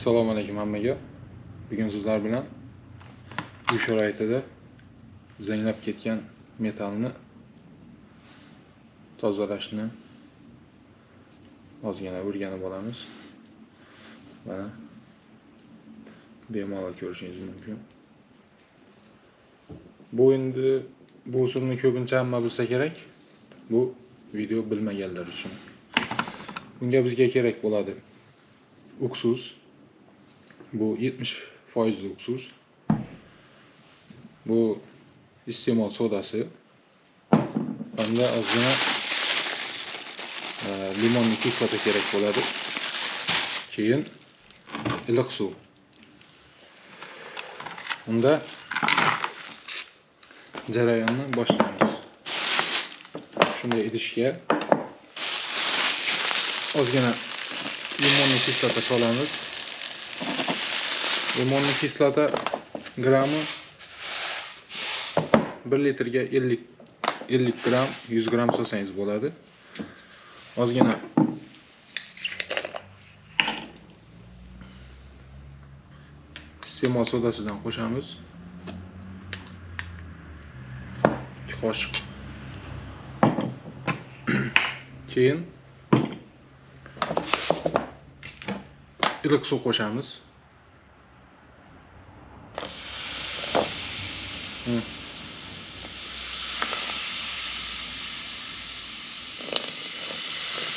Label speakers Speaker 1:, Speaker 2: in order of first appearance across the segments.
Speaker 1: Assalomu alaykum hammaga. Bugun sizlar bilan uy sharoitida zanglab ketgan metalni tozalashni ozgina o'rganib olamiz. Mana bemalol ko'rishingiz mumkin. Bu endi bu usulni ko'pincha hamma bilsa kerak. Bu video bilmaganlar uchun. Bunga bizga kerak bo'ladi uksus. Bu 70% uksus. Bu iste'mol sodasi. Hamda ozgina limonli kislota kerak bo'ladi. Keyin iliq suv. Unda jarayonni boshlaymiz. Shunday idishga ozgina limonli kislota solamiz. Limonli kislota grammi 1 litrga 50 gram, 100 gram solsangiz bo'ladi. Ozgina iste'mol sodasidan qo'shamiz. 2 qoshiq. Keyin iliq suv qo'shamiz.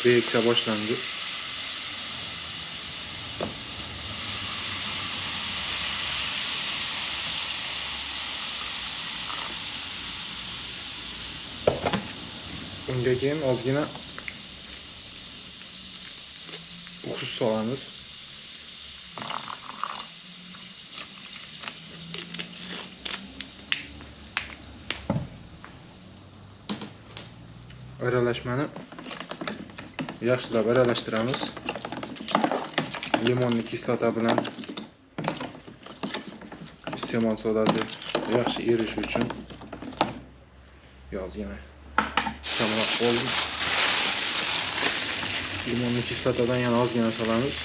Speaker 1: Reaksiya boshlandi. Unga keyin ozgina uksus solamiz. Aralashmani yaxshilab aralashtiramiz. Limonli kislota bilan iste'mol sodasi yaxshi erishi uchun ozgina kamroq bo'ldi. Limonli kislotadan yana ozgina solamiz.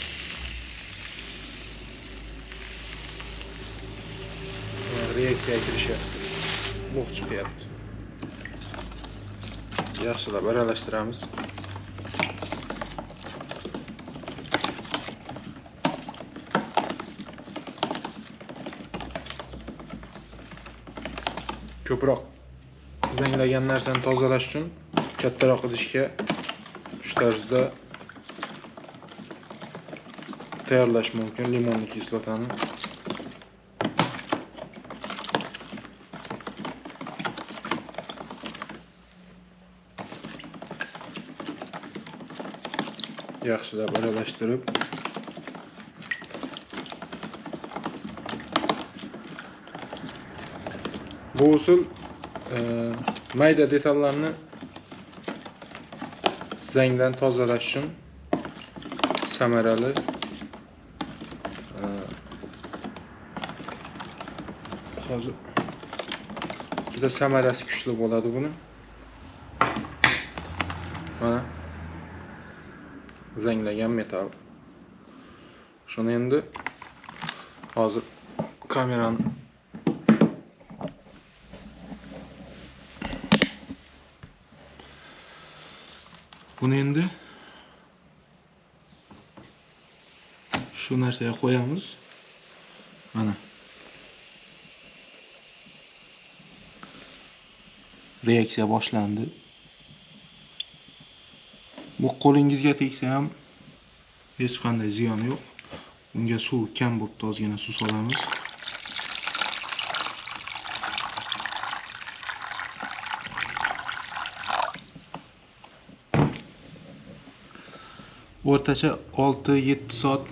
Speaker 1: Reaksiya kirishyapti. Bug' chiqyapti. Yaxshilab aralashtiramiz. Ko'proq zanglagan narsani tozalash uchun kattaroq idishga shu tarzda tayyorlash mumkin limonli kislotani. Yaxshilab aralashtirib bu usul mayda detallarni zangdan tozalash uchun samarali. Hozir juda samarasi kuchli bo'ladi buni. Mana zanglagan metal. Shuni endi hozir kamerani buni endi shu narsaga qo'yamiz. Mana reaksiya boshlandi. Bu qo'lingizga tegsa ham hech qanday ziyon yo'q. Bunga suv kam bo'libdi, ozgina suv solamiz. O'rtacha 6-7 soat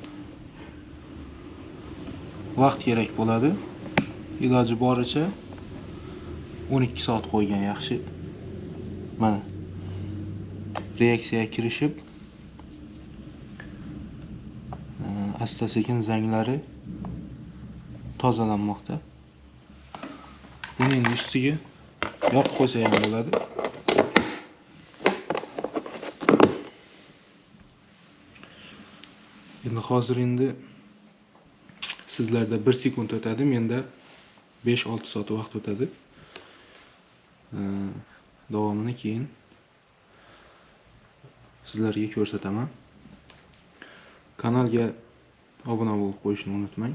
Speaker 1: vaqt kerak bo'ladi. Iloji boricha 12 soat qo'ygan yaxshi. Mana reaksiyaga kirishib asta-sekin zanglari tozalanmoqda. Buni endi ustiga yopib qo'ysa ham bo'ladi. Endi hozir sizlarda 1 sekund o'tadi, menda 5-6 soat vaqt o'tadi. Davomini keyin sizlarga ko'rsataman. Kanalga obuna bo'lib qo'yishni unutmang.